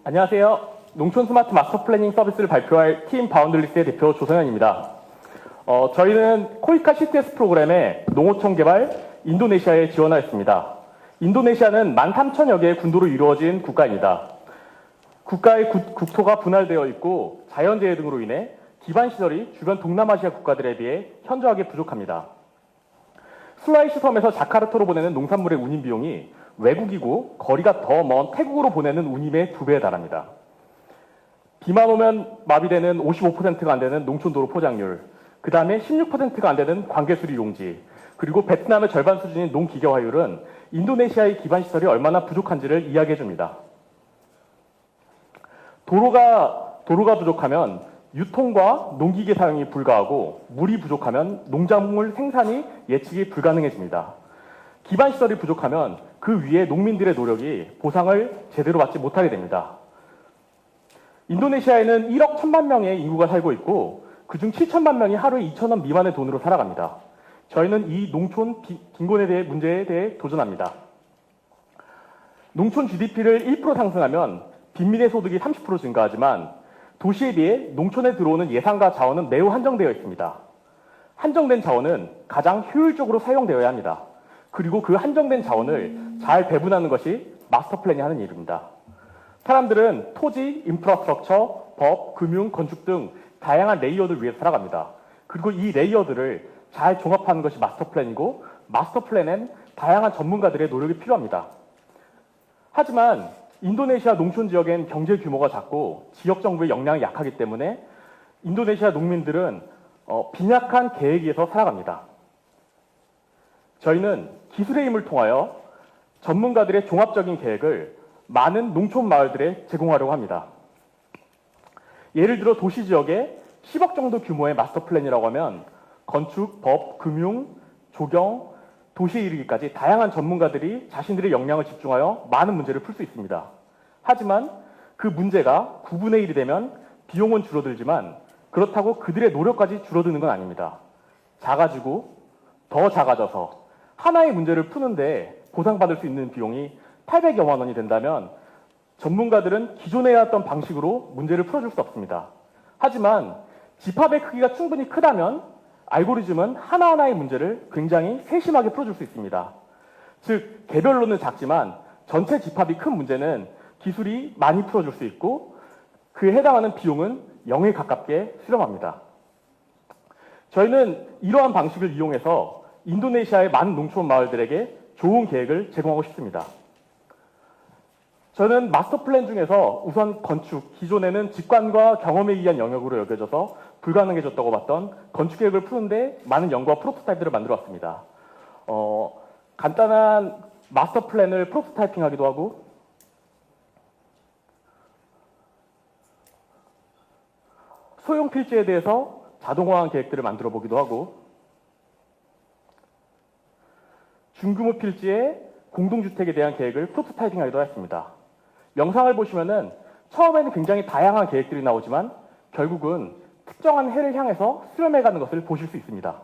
안녕하세요. 농촌 스마트 마스터 플래닝 서비스를 발표할 팀 바운들리스의 대표 조성현입니다. 저희는 코이카 CTS 프로그램에 농어촌 개발 인도네시아에 지원하였습니다. 인도네시아는 13,000여 개의 군도로 이루어진 국가입니다. 국가의 국토가 분할되어 있고 자연재해 등으로 인해 기반 시설이 주변 동남아시아 국가들에 비해 현저하게 부족합니다. 슬라이시 섬에서 자카르타로 보내는 농산물의 운임 비용이 외국이고 거리가 더 먼 태국으로 보내는 운임의 2배에 달합니다. 비만 오면 마비되는 55%가 안 되는 농촌도로 포장률, 그 다음에 16%가 안 되는 관계수리 용지, 그리고 베트남의 절반 수준인 농기계화율은 인도네시아의 기반 시설이 얼마나 부족한지를 이야기해 줍니다. 도로가 부족하면 유통과 농기계 사용이 불가하고 물이 부족하면 농작물 생산이 예측이 불가능해집니다. 기반 시설이 부족하면 그 위에 농민들의 노력이 보상을 제대로 받지 못하게 됩니다. 인도네시아에는 1억 1천만 명의 인구가 살고 있고 그중 7천만 명이 하루에 2,000원 미만의 돈으로 살아갑니다. 저희는 이 농촌 빈곤에 대해 문제에 대해 도전합니다. 농촌 GDP를 1% 상승하면 빈민의 소득이 30% 증가하지만 도시에 비해 농촌에 들어오는 예산과 자원은 매우 한정되어 있습니다. 한정된 자원은 가장 효율적으로 사용되어야 합니다. 그리고 그 한정된 자원을 잘 배분하는 것이 마스터 플랜이 하는 일입니다. 사람들은 토지, 인프라스트럭처, 법, 금융, 건축 등 다양한 레이어를 위해 살아갑니다. 그리고 이 레이어들을 잘 종합하는 것이 마스터 플랜이고 마스터 플랜엔 다양한 전문가들의 노력이 필요합니다. 하지만 인도네시아 농촌 지역엔 경제 규모가 작고 지역 정부의 역량이 약하기 때문에 인도네시아 농민들은 빈약한 계획에서 살아갑니다. 저희는 기술의 힘을 통하여 전문가들의 종합적인 계획을 많은 농촌 마을들에 제공하려고 합니다. 예를 들어 도시 지역에 10억 정도 규모의 마스터 플랜이라고 하면 건축, 법, 금융, 조경, 도시에 이르기까지 다양한 전문가들이 자신들의 역량을 집중하여 많은 문제를 풀 수 있습니다. 하지만 그 문제가 9분의 1이 되면 비용은 줄어들지만 그렇다고 그들의 노력까지 줄어드는 건 아닙니다. 작아지고 더 작아져서 하나의 문제를 푸는데 보상받을 수 있는 비용이 800여만 원이 된다면 전문가들은 기존에 해왔던 방식으로 문제를 풀어줄 수 없습니다. 하지만 집합의 크기가 충분히 크다면 알고리즘은 하나하나의 문제를 굉장히 세심하게 풀어줄 수 있습니다. 즉, 개별로는 작지만 전체 집합이 큰 문제는 기술이 많이 풀어줄 수 있고 그에 해당하는 비용은 0에 가깝게 수렴합니다. 저희는 이러한 방식을 이용해서 인도네시아의 많은 농촌 마을들에게 좋은 계획을 제공하고 싶습니다. 저는 마스터 플랜 중에서 우선 건축, 기존에는 직관과 경험에 의한 영역으로 여겨져서 불가능해졌다고 봤던 건축 계획을 푸는데 많은 연구와 프로토타입들을 만들어 왔습니다. 간단한 마스터 플랜을 프로토타이핑 하기도 하고 소형 필지에 대해서 자동화한 계획들을 만들어 보기도 하고 중규모 필지의 공동주택에 대한 계획을 프로토타이핑 하기도 했습니다. 영상을 보시면은 처음에는 굉장히 다양한 계획들이 나오지만 결국은 특정한 해를 향해서 수렴해가는 것을 보실 수 있습니다.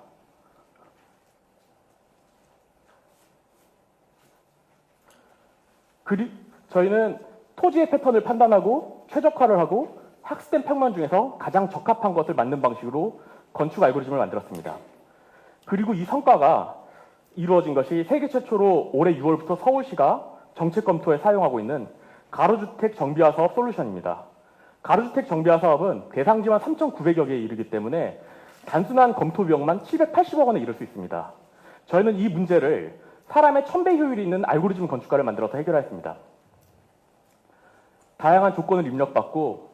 저희는 토지의 패턴을 판단하고 최적화를 하고 학습된 평면 중에서 가장 적합한 것을 만든 방식으로 건축 알고리즘을 만들었습니다. 그리고 이 성과가 이루어진 것이 세계 최초로 올해 6월부터 서울시가 정책 검토에 사용하고 있는 가로주택 정비화 사업 솔루션입니다. 가로주택 정비화 사업은 대상지만 3,900여 개에 이르기 때문에 단순한 검토 비용만 780억 원에 이를 수 있습니다. 저희는 이 문제를 사람의 1000배 효율이 있는 알고리즘 건축가를 만들어서 해결하였습니다. 다양한 조건을 입력받고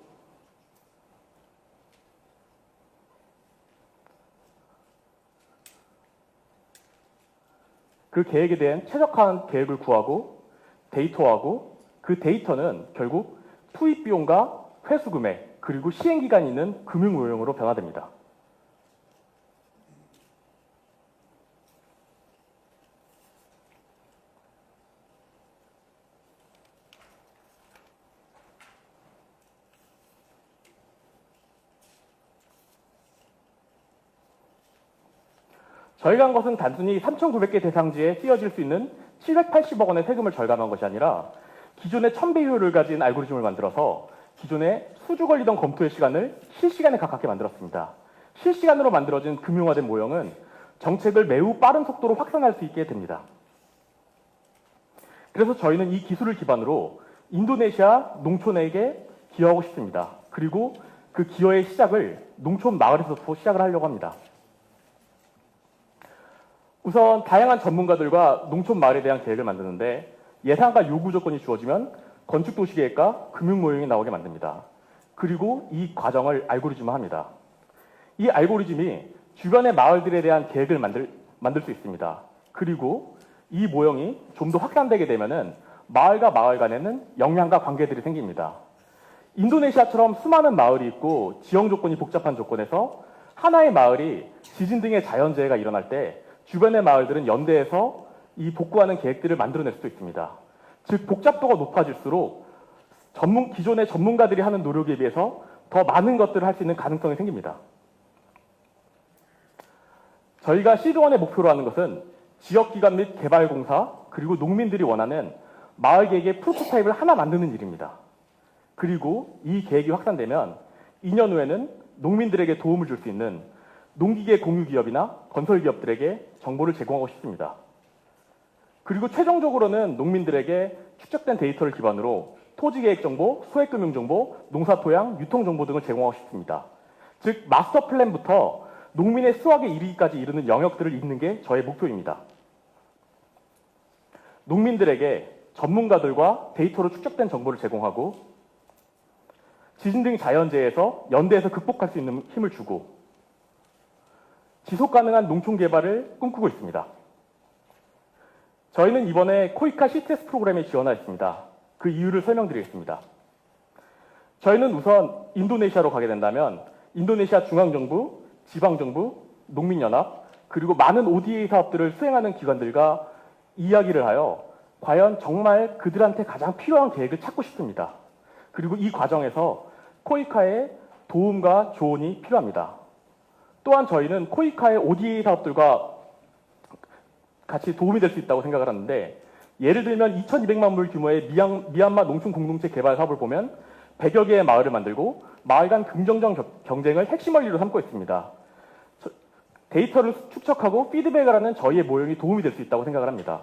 그 계획에 대한 최적화한 계획을 구하고 데이터화하고 그 데이터는 결국 투입 비용과 회수 금액 그리고 시행 기간이 있는 금융 요령으로 변화됩니다. 저희가 한 것은 단순히 3,900개 대상지에 쓰여질 수 있는 780억 원의 세금을 절감한 것이 아니라 기존의 1000배 효율을 가진 알고리즘을 만들어서 기존에 수주 걸리던 검토의 시간을 실시간에 가깝게 만들었습니다. 실시간으로 만들어진 금융화된 모형은 정책을 매우 빠른 속도로 확산할 수 있게 됩니다. 그래서 저희는 이 기술을 기반으로 인도네시아 농촌에게 기여하고 싶습니다. 그리고 그 기여의 시작을 농촌 마을에서부터 시작을 하려고 합니다. 우선 다양한 전문가들과 농촌 마을에 대한 계획을 만드는데 예산과 요구 조건이 주어지면 건축도시계획과 금융모형이 나오게 만듭니다. 그리고 이 과정을 알고리즘화합니다. 이 알고리즘이 주변의 마을들에 대한 계획을 만들 수 있습니다. 그리고 이 모형이 좀 더 확산되게 되면은 마을과 마을 간에는 역량과 관계들이 생깁니다. 인도네시아처럼 수많은 마을이 있고 지형 조건이 복잡한 조건에서 하나의 마을이 지진 등의 자연재해가 일어날 때 주변의 마을들은 연대해서 이 복구하는 계획들을 만들어낼 수도 있습니다. 즉 복잡도가 높아질수록 기존의 전문가들이 하는 노력에 비해서 더 많은 것들을 할 수 있는 가능성이 생깁니다. 저희가 시드원의 목표로 하는 것은 지역기관 및 개발공사 그리고 농민들이 원하는 마을 계획의 프로토타입을 하나 만드는 일입니다. 그리고 이 계획이 확산되면 2년 후에는 농민들에게 도움을 줄 수 있는 농기계 공유기업이나 건설기업들에게 정보를 제공하고 싶습니다. 그리고 최종적으로는 농민들에게 축적된 데이터를 기반으로 토지계획 정보, 소액금융 정보, 농사토양, 유통정보 등을 제공하고 싶습니다. 즉 마스터 플랜부터 농민의 수확에 이르기까지 이르는 영역들을 잇는 게 저의 목표입니다. 농민들에게 전문가들과 데이터로 축적된 정보를 제공하고 지진 등 자연재해에서 연대해서 극복할 수 있는 힘을 주고 지속가능한 농촌 개발을 꿈꾸고 있습니다. 저희는 이번에 코이카 CTS 프로그램에 지원하였습니다. 그 이유를 설명드리겠습니다. 저희는 우선 인도네시아로 가게 된다면 인도네시아 중앙정부, 지방정부, 농민연합, 그리고 많은 ODA 사업들을 수행하는 기관들과 이야기를 하여 과연 정말 그들한테 가장 필요한 계획을 찾고 싶습니다. 그리고 이 과정에서 코이카의 도움과 조언이 필요합니다. 또한 저희는 코이카의 ODA 사업들과 같이 도움이 될 수 있다고 생각을 하는데 예를 들면 2200만 불 규모의 미얀마 농촌 공동체 개발 사업을 보면 100여 개의 마을을 만들고 마을 간 긍정적 경쟁을 핵심 원리로 삼고 있습니다. 데이터를 축적하고 피드백을 하는 저희의 모형이 도움이 될 수 있다고 생각을 합니다.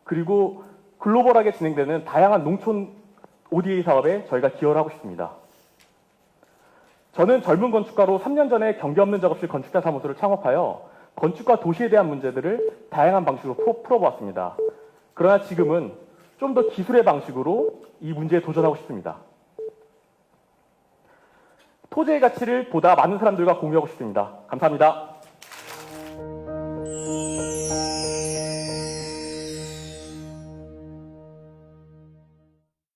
그리고 글로벌하게 진행되는 다양한 농촌 ODA 사업에 저희가 기여를 하고 싶습니다. 저는 젊은 건축가로 3년 전에 경계 없는 작업실 건축자 사무소를 창업하여 건축과 도시에 대한 문제들을 다양한 방식으로 풀어보았습니다. 그러나 지금은 좀 더 기술의 방식으로 이 문제에 도전하고 싶습니다. 토지의 가치를 보다 많은 사람들과 공유하고 싶습니다. 감사합니다.